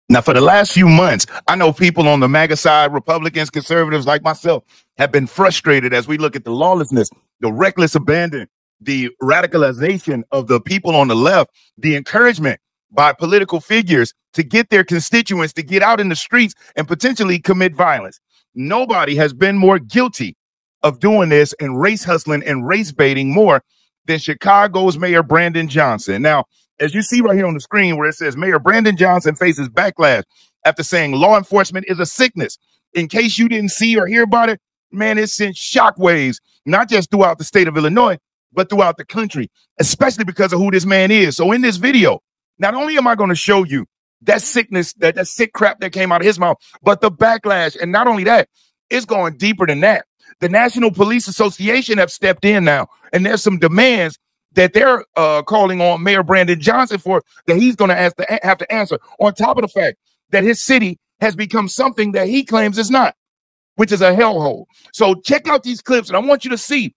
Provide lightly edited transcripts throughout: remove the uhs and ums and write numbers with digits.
Now, for the last few months, I know people on the MAGA side, Republicans, conservatives like myself, have been frustrated as we look at the lawlessness, the reckless abandon, the radicalization of the people on the left, the encouragement by political figures to get their constituents to get out in the streets and potentially commit violence. Nobody has been more guilty of doing this and race hustling and race baiting more than Chicago's Mayor Brandon Johnson. Now, as you see right here on the screen where it says Mayor Brandon Johnson faces backlash after saying law enforcement is a sickness. In case you didn't see or hear about it, man, it sent shockwaves, not just throughout the state of Illinois, but throughout the country, especially because of who this man is. So in this video, not only am I going to show you that sickness, that sick crap that came out of his mouth, but the backlash. And not only that, it's going deeper than that. The National Police Association have stepped in now, and there's some demands that they're calling on Mayor Brandon Johnson for, that he's going to have to answer, on top of the fact that his city has become something that he claims is not, which is a hellhole. So check out these clips, and I want you to see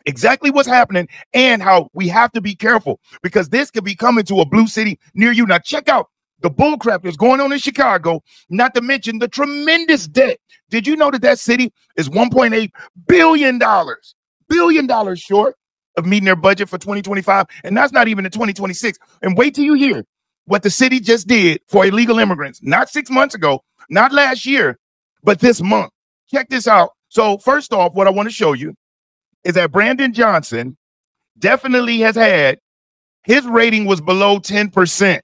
exactly what's happening and how we have to be careful, because this could be coming to a blue city near you. Now check out the bullcrap that's going on in Chicago, not to mention the tremendous debt. Did you know that that city is $1.8 billion short of meeting their budget for 2025? And that's not even in 2026. And wait till you hear what the city just did for illegal immigrants, not 6 months ago, not last year, but this month. Check this out. So first off, what I want to show you is that Brandon Johnson definitely has had, his rating was below 10%.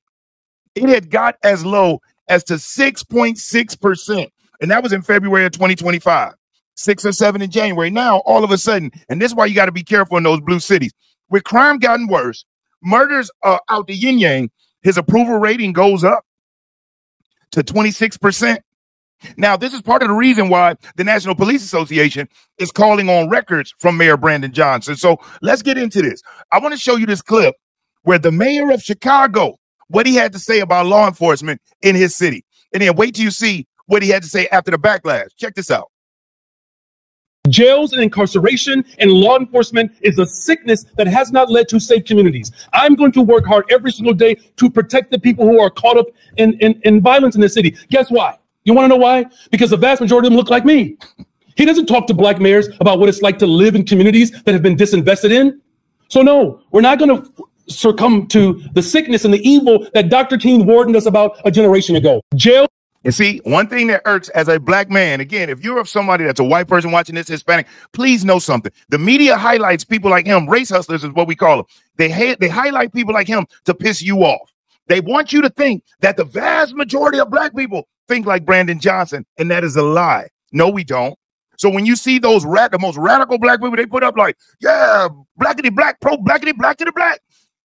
It had got as low as to 6.6%. And that was in February of 2025, 6 or 7 in January. Now, all of a sudden, and this is why you got to be careful in those blue cities, with crime gotten worse, murders out the yin yang, his approval rating goes up to 26%. Now, this is part of the reason why the National Police Association is calling on records from Mayor Brandon Johnson. So let's get into this. I want to show you this clip where the mayor of Chicago, what he had to say about law enforcement in his city. And then wait till you see what he had to say after the backlash. Check this out. Jails and incarceration and law enforcement is a sickness that has not led to safe communities. I'm going to work hard every single day to protect the people who are caught up in violence in the city. Guess why? You want to know why? Because the vast majority of them look like me. He doesn't talk to black mayors about what it's like to live in communities that have been disinvested in. So no, we're not going to succumb to the sickness and the evil that Dr. King warned us about a generation ago. Jail. And see, one thing that irks as a black man, again, if you're somebody that's a white person watching this, Hispanic, please know something. The media highlights people like him. Race hustlers is what we call them. They highlight people like him to piss you off. They want you to think that the vast majority of black people think like Brandon Johnson, and that is a lie. No, we don't. So when you see those the most radical black people, they put up like, yeah, blackity black, pro blackity black to the black.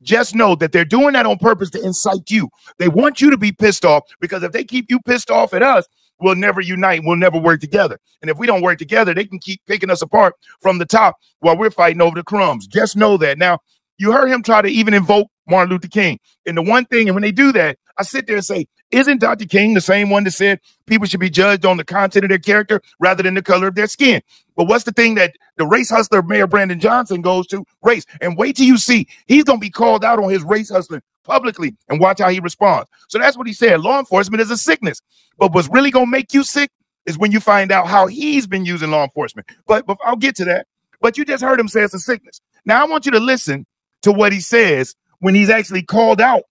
Just know that they're doing that on purpose to incite you. They want you to be pissed off, because if they keep you pissed off at us, we'll never unite. We'll never work together. And if we don't work together, they can keep picking us apart from the top while we're fighting over the crumbs. Just know that. Now, you heard him try to even invoke Martin Luther King. And the one thing, and when they do that, I sit there and say, isn't Dr. King the same one that said people should be judged on the content of their character rather than the color of their skin? But what's the thing that the race hustler Mayor Brandon Johnson goes to? Race. And wait till you see, he's going to be called out on his race hustling publicly, and watch how he responds. So that's what he said. Law enforcement is a sickness. But what's really going to make you sick is when you find out how he's been using law enforcement. But I'll get to that. But you just heard him say it's a sickness. Now I want you to listen to what he says when he's actually called out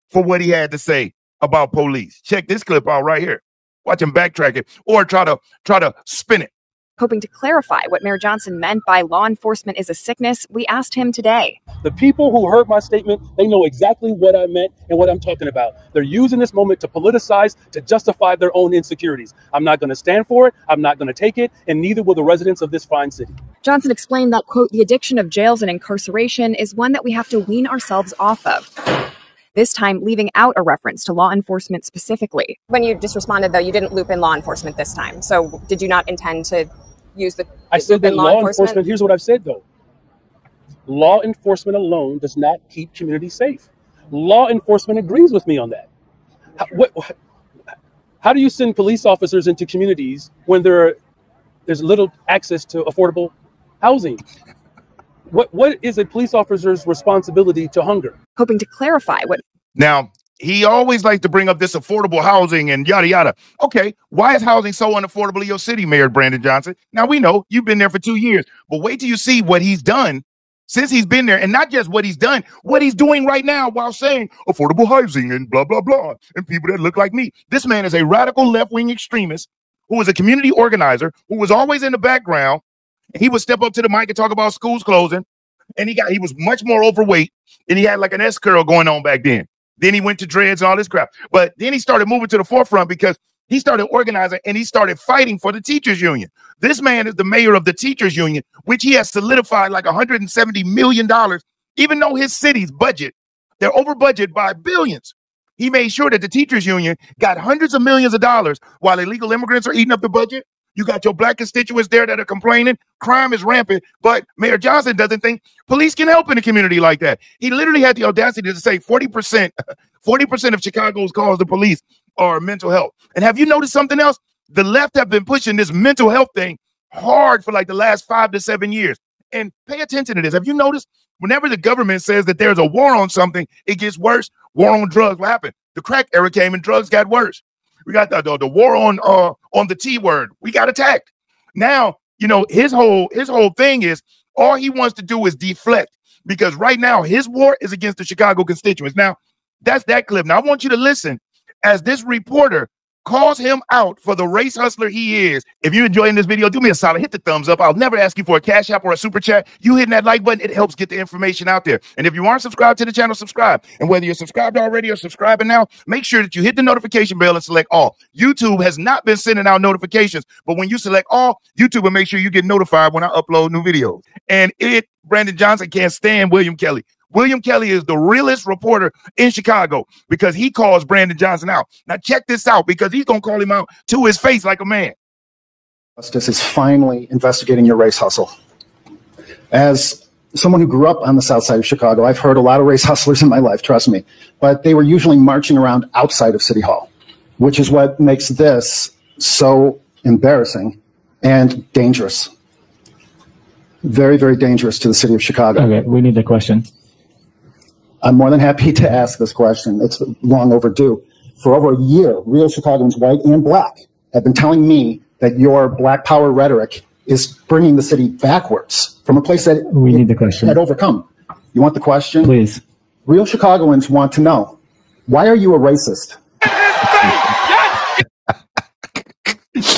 for what he had to say about police. Check this clip out right here. Watch him backtrack it or try to spin it. Hoping to clarify what Mayor Johnson meant by law enforcement is a sickness, we asked him today. The people who heard my statement, they know exactly what I meant and what I'm talking about. They're using this moment to politicize, to justify their own insecurities. I'm not going to stand for it. I'm not going to take it. And neither will the residents of this fine city. Johnson explained that, quote, the addiction of jails and incarceration is one that we have to wean ourselves off of. This time leaving out a reference to law enforcement specifically. When you just responded, though, you didn't loop in law enforcement this time. So did you not intend to use the I said that law enforcement, here's what I've said, though. Law enforcement alone does not keep communities safe. Law enforcement agrees with me on that. How do you send police officers into communities when there's little access to affordable housing? What is a police officer's responsibility to hunger? Hoping to clarify what. Now, he always likes to bring up this affordable housing and yada, yada. Okay, why is housing so unaffordable in your city, Mayor Brandon Johnson? Now, we know you've been there for 2 years, but wait till you see what he's done since he's been there, and not just what he's done, what he's doing right now while saying affordable housing and blah, blah, blah, and people that look like me. This man is a radical left-wing extremist who was a community organizer, who was always in the background. He would step up to the mic and talk about schools closing, and he was much more overweight, and he had like an S curl going on back then. Then he went to dreads and all this crap. But then he started moving to the forefront because he started organizing and he started fighting for the teachers union. This man is the mayor of the teachers union, which he has solidified like $170 million, even though his city's budget, they're over budget by billions. He made sure that the teachers union got hundreds of millions of dollars while illegal immigrants are eating up the budget. You got your black constituents there that are complaining. Crime is rampant, but Mayor Johnson doesn't think police can help in a community like that. He literally had the audacity to say 40% of Chicago's calls to police are mental health. And have you noticed something else? The left have been pushing this mental health thing hard for like the last 5 to 7 years. And pay attention to this. Have you noticed whenever the government says that there's a war on something, it gets worse? War on drugs. What happened? The crack era came and drugs got worse. We got the war on the T word. We got attacked. Now, you know, his whole thing is all he wants to do is deflect, because right now his war is against the Chicago constituents. Now, that's that clip. Now, I want you to listen as this reporter calls him out for the race hustler he is. If you're enjoying this video, do me a solid, hit the thumbs up. I'll never ask you for a cash app or a super chat. You hitting that like button, it helps get the information out there. And if you aren't subscribed to the channel, subscribe. And whether you're subscribed already or subscribing now, make sure that you hit the notification bell and select all. YouTube has not been sending out notifications, but when you select all, YouTube will make sure you get notified when I upload new videos. And Brandon Johnson can't stand William Kelly. William Kelly is the realest reporter in Chicago because he calls Brandon Johnson out. Now check this out, because he's going to call him out to his face like a man. Justice is finally investigating your race hustle. As someone who grew up on the south side of Chicago, I've heard a lot of race hustlers in my life, trust me, but they were usually marching around outside of City Hall, which is what makes this so embarrassing and dangerous. Very, very dangerous to the city of Chicago. Okay, we need the question. I'm more than happy to ask this question. It's long overdue. For over a year, real Chicagoans, white and black, have been telling me that your black power rhetoric is bringing the city backwards from a place that we need the question had overcome. You want the question? Please. Real Chicagoans want to know, why are you a racist?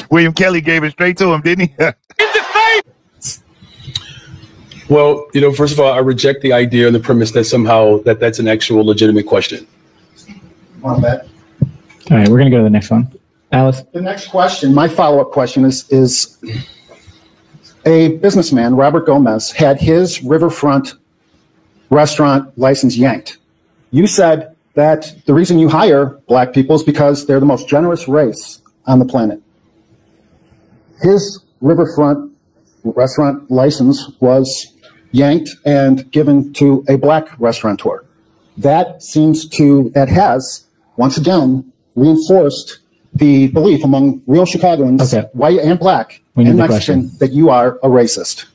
William Kelly gave it straight to him, didn't he? Well, you know, first of all, I reject the idea and the premise that somehow that's an actual legitimate question. Want that? All right, we're going to go to the next one. Alice? The next question, my follow-up question is a businessman, Robert Gomez, had his riverfront restaurant license yanked. You said that the reason you hire black people is because they're the most generous race on the planet. His riverfront restaurant license was yanked and given to a black restaurateur. That has, once again, reinforced the belief among real Chicagoans, white and black and Mexican, that you are a racist.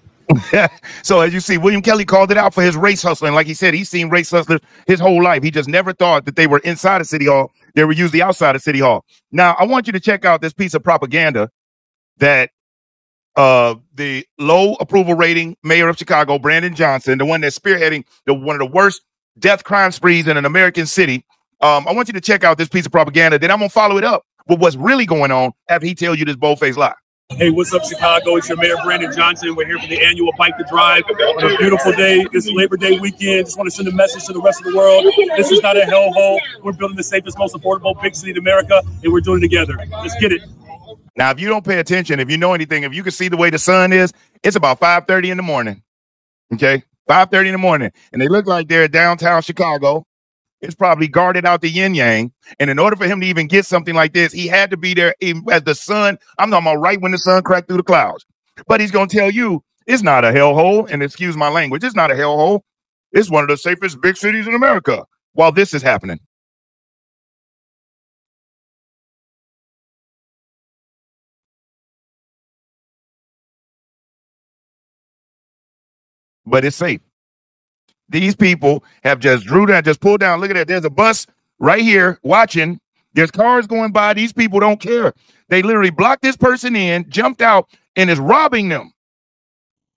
So as you see, William Kelly called it out for his race hustling. Like he said, he's seen race hustlers his whole life. He just never thought that they were inside of City Hall. They were usually outside of City Hall. Now, I want you to check out this piece of propaganda that the low approval rating mayor of Chicago, Brandon Johnson, the one that's spearheading one of the worst death crime sprees in an American city. I want you to check out this piece of propaganda. Then I'm going to follow it up with what's really going on after he tells you this bold-faced lie. Hey, what's up, Chicago? It's your Mayor, Brandon Johnson. We're here for the annual Bike to Drive on a beautiful day. This Labor Day weekend. Just want to send a message to the rest of the world. This is not a hellhole. We're building the safest, most affordable big city in America, and we're doing it together. Let's get it. Now, if you don't pay attention, if you know anything, if you can see the way the sun is, it's about 5:30 in the morning. Okay, 5:30 in the morning, and they look like they're downtown Chicago. It's probably guarded out the yin yang. And in order for him to even get something like this, he had to be there as the sun. I'm talking about right when the sun cracked through the clouds. But he's going to tell you it's not a hellhole. And excuse my language, it's not a hellhole. It's one of the safest big cities in America while this is happening. But it's safe. These people have just pulled down. Look at that. There's a bus right here watching. There's cars going by. These people don't care. They literally blocked this person in, jumped out, and is robbing them.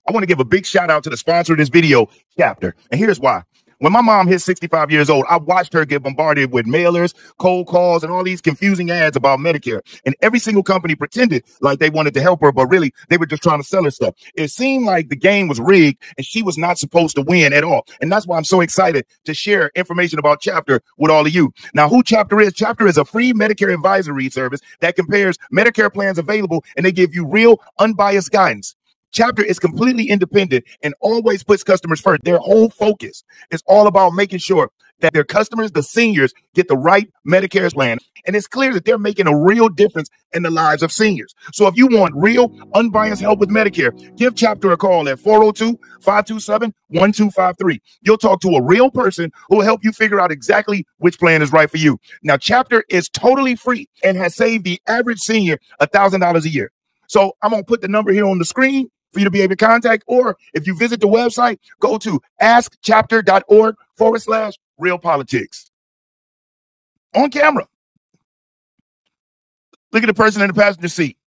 I want to give a big shout out to the sponsor of this video, Chapter. And here's why. When my mom hit 65 years old, I watched her get bombarded with mailers, cold calls, and all these confusing ads about Medicare. And every single company pretended like they wanted to help her, but really they were just trying to sell her stuff. It seemed like the game was rigged and she was not supposed to win at all. And that's why I'm so excited to share information about Chapter with all of you. Now, who Chapter is? Chapter is a free Medicare advisory service that compares Medicare plans available, and they give you real, unbiased guidance. Chapter is completely independent and always puts customers first. Their whole focus is all about making sure that their customers, the seniors, get the right Medicare plan. And it's clear that they're making a real difference in the lives of seniors. So if you want real, unbiased help with Medicare, give Chapter a call at 402-527-1253. You'll talk to a real person who will help you figure out exactly which plan is right for you. Now, Chapter is totally free and has saved the average senior $1,000 a year. So I'm going to put the number here on the screen for you to be able to contact, or if you visit the website, go to askchapter.org/realpolitics. On camera. Look at the person in the passenger seat.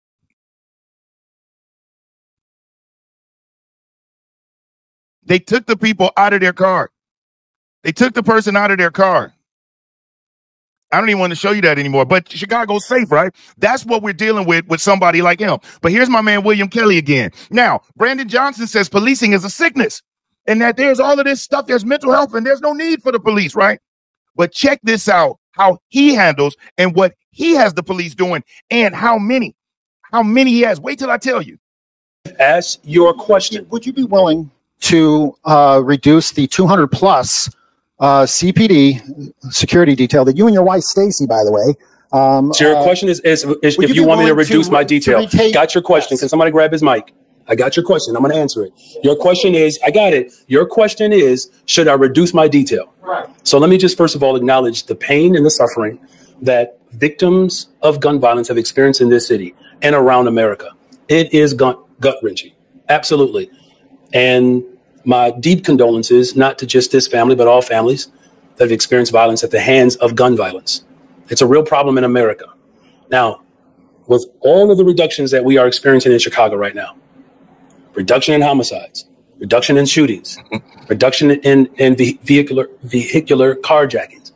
They took the people out of their car. They took the person out of their car. I don't even want to show you that anymore, but Chicago's safe, right? That's what we're dealing with somebody like him. But here's my man, William Kelly again. Now, Brandon Johnson says policing is a sickness and that there's all of this stuff. There's mental health and there's no need for the police, right? But check this out, how he handles and what he has the police doing and how many he has. Wait till I tell you. Ask your question. Would you be willing to reduce the 200 plus CPD security detail that you and your wife, Stacy, by the way. So your question is if you want me to reduce my detail. Got your question. Can somebody grab his mic? I got your question. I'm going to answer it. Your question is, I got it. Your question is, should I reduce my detail? Right. So let me just first of all acknowledge the pain and the suffering that victims of gun violence have experienced in this city and around America. It is gut-wrenching. Absolutely. And my deep condolences, not to just this family, but all families that have experienced violence at the hands of gun violence. It's a real problem in America. Now, with all of the reductions that we are experiencing in Chicago right now, reduction in homicides, reduction in shootings, reduction in vehicular carjackings,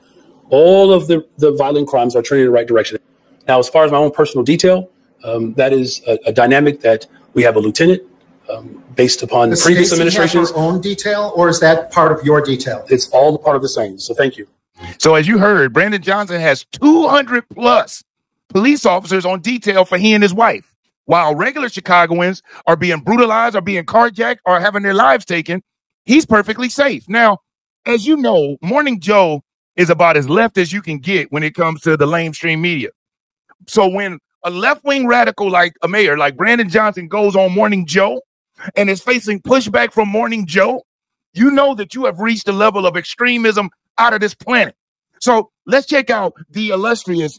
all of the violent crimes are trending in the right direction. Now, as far as my own personal detail, that is a dynamic that we have a lieutenant, based upon the previous administration's own detail, or is that part of your detail? It's all part of the same. So thank you. So as you heard, Brandon Johnson has 200 plus police officers on detail for he and his wife, while regular Chicagoans are being brutalized, or being carjacked, or having their lives taken. He's perfectly safe. Now, as you know, Morning Joe is about as left as you can get when it comes to the lamestream media. So when a left-wing radical like a mayor like Brandon Johnson goes on Morning Joe and is facing pushback from Morning Joe, you know that you have reached a level of extremism out of this planet. So let's check out the illustrious.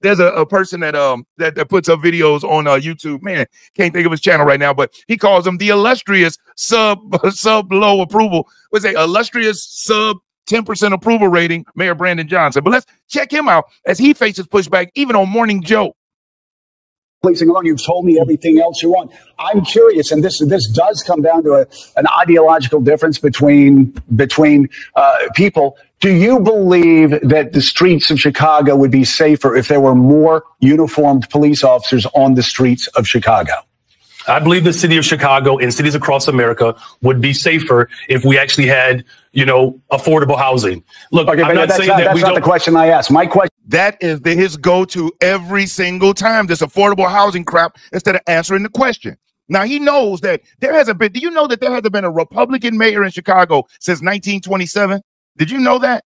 There's a person that puts up videos on YouTube. Man, can't think of his channel right now, but he calls him the illustrious sub low approval. What's a illustrious sub 10% approval rating, Mayor Brandon Johnson. But let's check him out as he faces pushback even on Morning Joe. Policing alone, you've told me everything else you want. I'm curious, and this does come down to an ideological difference between people. Do you believe that the streets of Chicago would be safer if there were more uniformed police officers on the streets of Chicago? I believe the city of Chicago and cities across America would be safer if we actually had, affordable housing. Look, okay, I'm not saying that's not the question I asked. My question. That is his go-to every single time, this affordable housing crap, instead of answering the question. Now, he knows that there hasn't been, do you know that there hasn't been a Republican mayor in Chicago since 1927? Did you know that?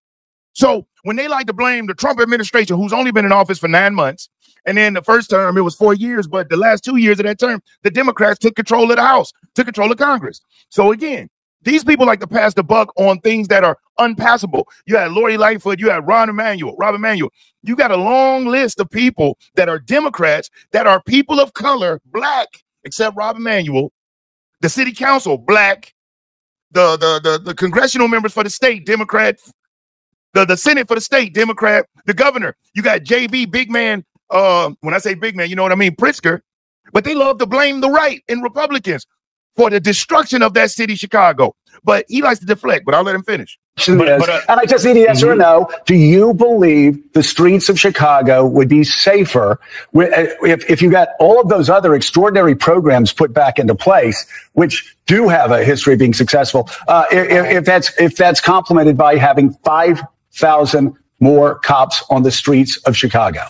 So when they like to blame the Trump administration, who's only been in office for 9 months, and then the first term, it was 4 years, but the last 2 years of that term, the Democrats took control of the House, took control of Congress. So again, these people like to pass the buck on things that are unpassable. You had Lori Lightfoot, you had Rob Emanuel. You got a long list of people that are Democrats, that are people of color, black, except Rob Emanuel, the city council, black, the congressional members for the state, Democrats, The Senate for the state, Democrat. The governor, you got JB, big man. When I say big man, you know what I mean, Pritzker. But they love to blame the right and Republicans for the destruction of that city, Chicago. But he likes to deflect, but I'll let him finish. And I just need a yes or no. Do you believe the streets of Chicago would be safer if you got all of those other extraordinary programs put back into place, which do have a history of being successful, if that's complemented by having 5,000 more cops on the streets of Chicago?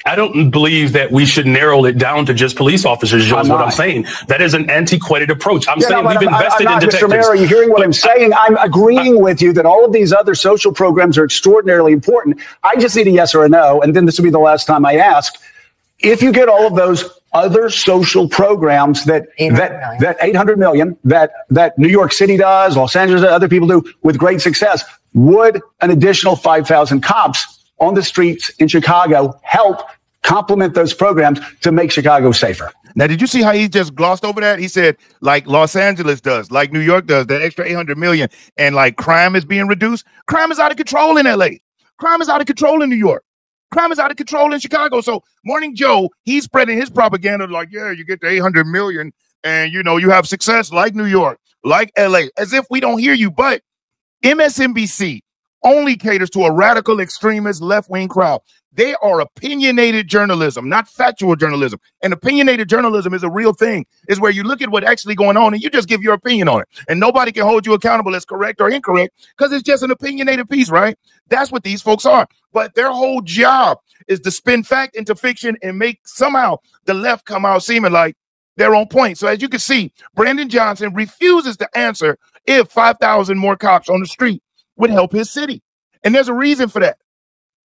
I don't believe that we should narrow it down to just police officers, Joe, is what I'm saying. That is an antiquated approach. I'm saying we've invested in detectives. Mr. Mayor, are you hearing what I'm saying? I'm agreeing with you that all of these other social programs are extraordinarily important. I just need a yes or a no, and then this will be the last time I ask. If you get all of those other social programs that 800 million that New York City does, Los Angeles, other people do with great success, would an additional 5,000 cops on the streets in Chicago help complement those programs to make Chicago safer? Now, did you see how he just glossed over that? He said, like Los Angeles does, like New York does, that extra 800 million, and like crime is being reduced. Crime is out of control in LA. Crime is out of control in New York. Crime is out of control in Chicago. So Morning Joe, he's spreading his propaganda like, yeah, you get the 800 million and, you know, you have success like New York, like LA, as if we don't hear you. But MSNBC only caters to a radical extremist left-wing crowd. They are opinionated journalism, not factual journalism. And opinionated journalism is a real thing. It's where you look at what's actually going on and you just give your opinion on it. And nobody can hold you accountable as correct or incorrect because it's just an opinionated piece, right? That's what these folks are. But their whole job is to spin fact into fiction and make somehow the left come out seeming like they're on point. So as you can see, Brandon Johnson refuses to answer if 5,000 more cops on the street would help his city. And there's a reason for that.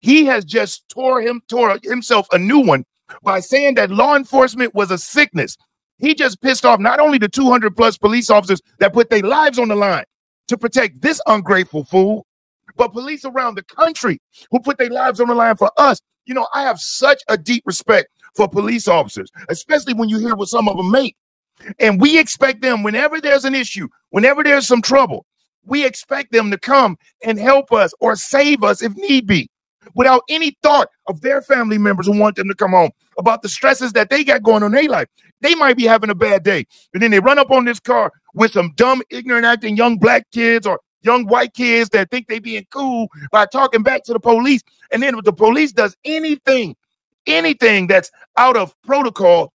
He has just tore himself a new one by saying that law enforcement was a sickness. He just pissed off not only the 200 plus police officers that put their lives on the line to protect this ungrateful fool, but police around the country who put their lives on the line for us. You know, I have such a deep respect for police officers, especially when you hear what some of them make. And we expect them, whenever there's an issue, whenever there's some trouble, we expect them to come and help us or save us if need be, without any thought of their family members who want them to come home, about the stresses that they got going on in their life. They might be having a bad day, and then they run up on this car with some dumb, ignorant acting young black kids or young white kids that think they being cool by talking back to the police. And then if the police does anything that's out of protocol,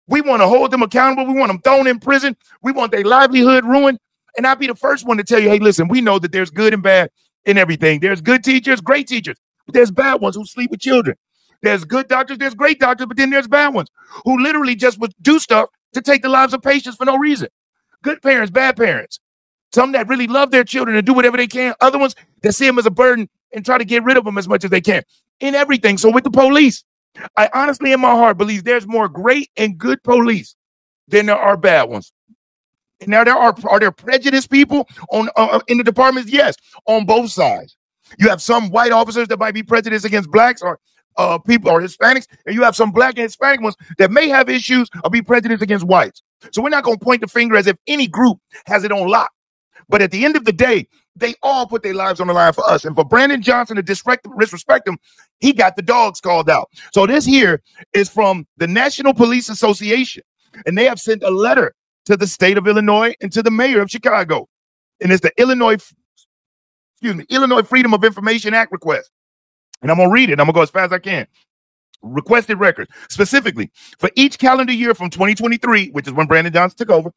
we want to hold them accountable. We want them thrown in prison. We want their livelihood ruined. And I'll be the first one to tell you, hey, listen, we know that there's good and bad in everything. There's good teachers, great teachers, but there's bad ones who sleep with children. There's good doctors, there's great doctors, but then there's bad ones who literally just would do stuff to take the lives of patients for no reason. Good parents, bad parents. Some that really love their children and do whatever they can. Other ones that see them as a burden and try to get rid of them as much as they can in everything. So with the police, I honestly in my heart believe there's more great and good police than there are bad ones. And now are there prejudiced people on in the departments? Yes, on both sides. You have some white officers that might be prejudiced against blacks or people or Hispanics, and you have some black and Hispanic ones that may have issues or be prejudiced against whites. So we're not going to point the finger as if any group has it on lock. But at the end of the day, they all put their lives on the line for us. And for Brandon Johnson to disrespect him, he got the dogs called out. So this here is from the National Police Association, and they have sent a letter to the state of Illinois and to the mayor of Chicago. And it's the Illinois Freedom of Information Act request. And I'm going to read it. I'm going to go as fast as I can. Requested records, specifically for each calendar year from 2023, which is when Brandon Johnson took over,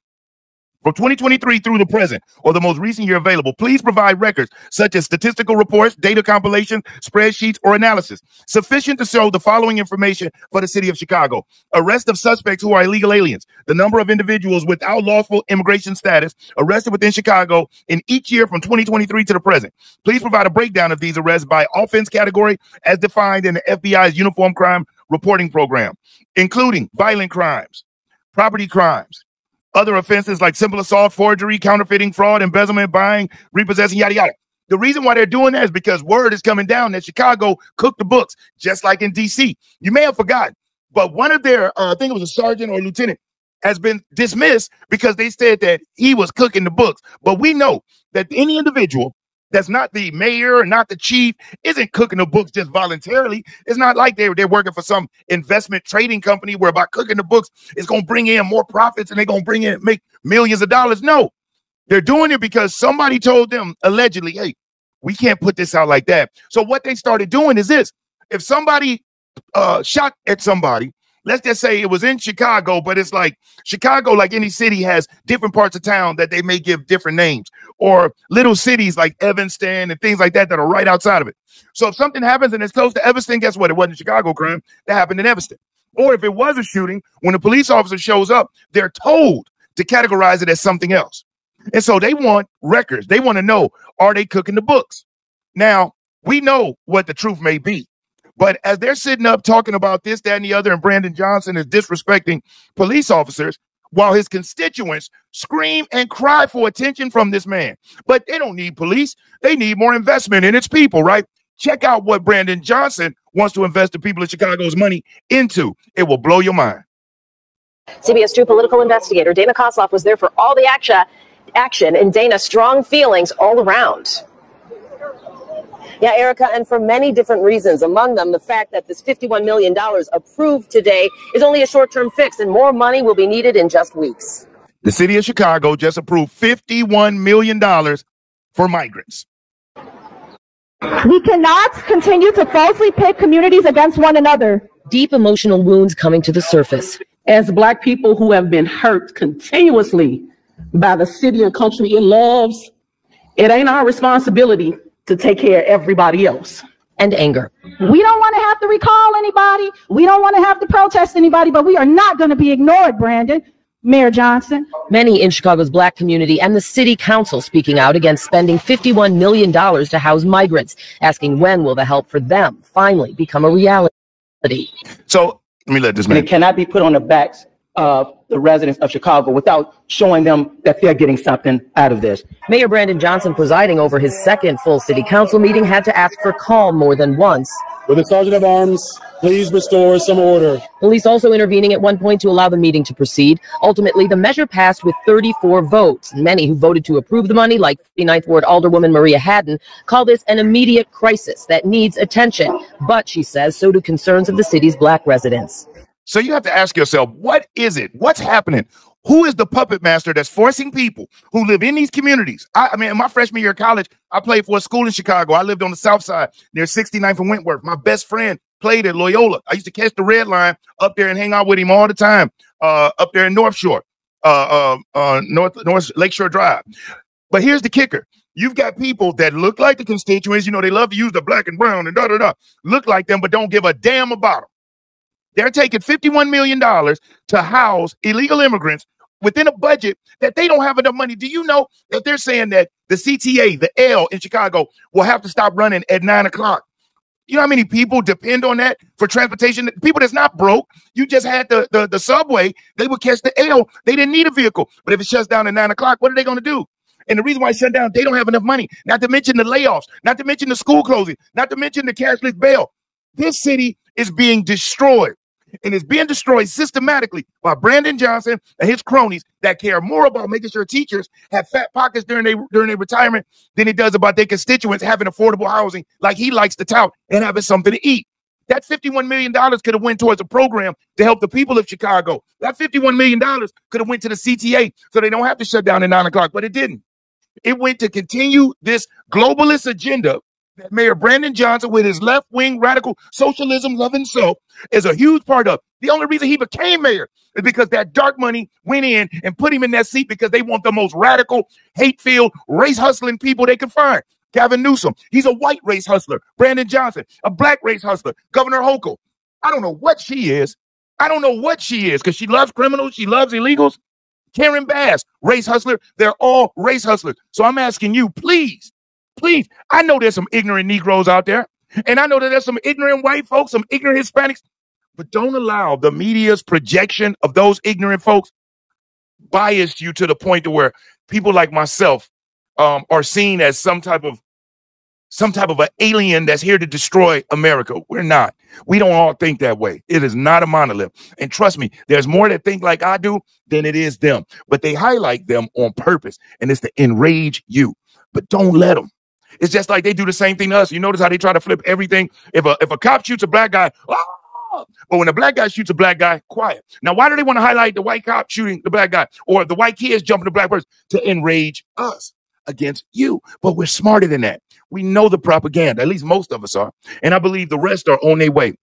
from 2023 through the present, or the most recent year available, please provide records such as statistical reports, data compilation, spreadsheets, or analysis sufficient to show the following information for the city of Chicago: arrest of suspects who are illegal aliens, the number of individuals without lawful immigration status arrested within Chicago in each year from 2023 to the present. Please provide a breakdown of these arrests by offense category as defined in the FBI's Uniform Crime Reporting Program, including violent crimes, property crimes, other offenses like simple assault, forgery, counterfeiting, fraud, embezzlement, buying, repossessing, yada, yada. The reason why they're doing that is because word is coming down that Chicago cooked the books, just like in D.C. You may have forgotten, but one of their, I think it was a sergeant or lieutenant, has been dismissed because they said that he was cooking the books. But we know that any individual that's not the mayor, not the chief, isn't cooking the books just voluntarily. It's not like they're working for some investment trading company where by cooking the books, it's going to bring in more profits and they're going to make millions of dollars. No, they're doing it because somebody told them allegedly, hey, we can't put this out like that. So what they started doing is this. If somebody shot at somebody, let's just say it was in Chicago, but it's like Chicago, like any city, has different parts of town that they may give different names, or little cities like Evanston and things like that are right outside of it. So if something happens and it's close to Evanston, guess what? It wasn't a Chicago crime. That happened in Evanston. Or if it was a shooting, when a police officer shows up, they're told to categorize it as something else. And so they want records. They want to know, are they cooking the books? Now, we know what the truth may be. But as they're sitting up talking about this, that, and the other, and Brandon Johnson is disrespecting police officers, while his constituents scream and cry for attention from this man. But they don't need police. They need more investment in its people, right? Check out what Brandon Johnson wants to invest the people of Chicago's money into. It will blow your mind. CBS 2 political investigator Dana Kosloff was there for all the action, and Dana, strong feelings all around. Yeah, Erica, and for many different reasons, among them the fact that this $51 million approved today is only a short-term fix, and more money will be needed in just weeks. The city of Chicago just approved $51 million for migrants. We cannot continue to falsely pit communities against one another. Deep emotional wounds coming to the surface. As Black people who have been hurt continuously by the city and country it loves, it ain't our responsibility to take care of everybody else. And anger. We don't want to have to recall anybody. We don't want to have to protest anybody, but we are not going to be ignored, Brandon. Mayor Johnson. Many in Chicago's Black community and the city council speaking out against spending $51 million to house migrants, asking when will the help for them finally become a reality. So let me let this man. And it cannot be put on the backs of the residents of Chicago without showing them that they're getting something out of this. Mayor Brandon Johnson, presiding over his second full city council meeting, had to ask for calm more than once. Will the Sergeant of Arms please restore some order? Police also intervening at one point to allow the meeting to proceed. Ultimately, the measure passed with 34 votes. Many who voted to approve the money, like 59th Ward Alderwoman Maria Haddon, call this an immediate crisis that needs attention. But, she says, so do concerns of the city's Black residents. So you have to ask yourself, what is it? What's happening? Who is the puppet master that's forcing people who live in these communities? I mean, in my freshman year of college, I played for a school in Chicago. I lived on the south side near 69th and Wentworth. My best friend played at Loyola. I used to catch the red line up there and hang out with him all the time up there in North Shore, North Lakeshore Drive. But here's the kicker. You've got people that look like the constituents. You know, they love to use the black and brown and look like them, but don't give a damn about them. They're taking $51 million to house illegal immigrants within a budget that they don't have enough money. Do you know that they're saying that the CTA, the L in Chicago, will have to stop running at 9 o'clock? You know how many people depend on that for transportation? People that's not broke. You just had the subway. They would catch the L. They didn't need a vehicle. But if it shuts down at 9 o'clock, what are they going to do? And the reason why it shut down, they don't have enough money. Not to mention the layoffs. Not to mention the school closing. Not to mention the cashless bail. This city is being destroyed. And it's being destroyed systematically by Brandon Johnson and his cronies that care more about making sure teachers have fat pockets during their retirement than it does about their constituents having affordable housing like he likes to tout and having something to eat. That $51 million could have went towards a program to help the people of Chicago. That $51 million could have went to the CTA so they don't have to shut down at 9 o'clock, but it didn't. It went to continue this globalist agenda that Mayor Brandon Johnson, with his left-wing radical socialism loving self, is a huge part of. The only reason he became mayor is because that dark money went in and put him in that seat because they want the most radical, hate-filled, race-hustling people they can find. Gavin Newsom, he's a white race hustler. Brandon Johnson, a black race hustler. Governor Hochul, I don't know what she is. I don't know what she is because she loves criminals. She loves illegals. Karen Bass, race hustler. They're all race hustlers. So I'm asking you, please, I know there's some ignorant Negroes out there, and I know that there's some ignorant white folks, some ignorant Hispanics, but don't allow the media's projection of those ignorant folks bias you to the point to where people like myself are seen as some type of an alien that's here to destroy America. We're not. We don't all think that way. It is not a monolith. And trust me, there's more that think like I do than it is them, but they highlight them on purpose, and it's to enrage you. But don't let them. It's just like they do the same thing to us. You notice how they try to flip everything. If a cop shoots a black guy, ah! But when a black guy shoots a black guy, quiet. Now, why do they want to highlight the white cop shooting the black guy or the white kids jumping the black person? To enrage us against you. But we're smarter than that. We know the propaganda, at least most of us are. And I believe the rest are on their way.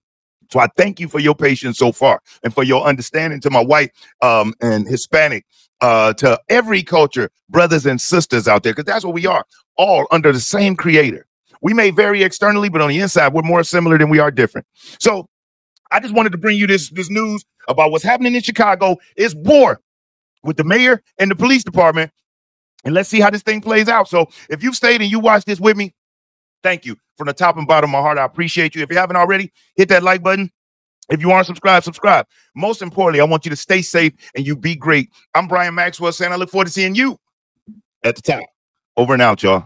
So I thank you for your patience so far and for your understanding to my white and Hispanic, to every culture, brothers and sisters out there, because that's what we are, all under the same creator. We may vary externally, but on the inside, we're more similar than we are different. So I just wanted to bring you this news about what's happening in Chicago. It's war with the mayor and the police department. And let's see how this thing plays out. So if you've stayed and you watched this with me, thank you from the top and bottom of my heart. I appreciate you. If you haven't already, hit that like button. If you aren't subscribed, subscribe. Most importantly, I want you to stay safe and you be great. I'm Brian Maxwell saying I look forward to seeing you at the top. Over and out, y'all.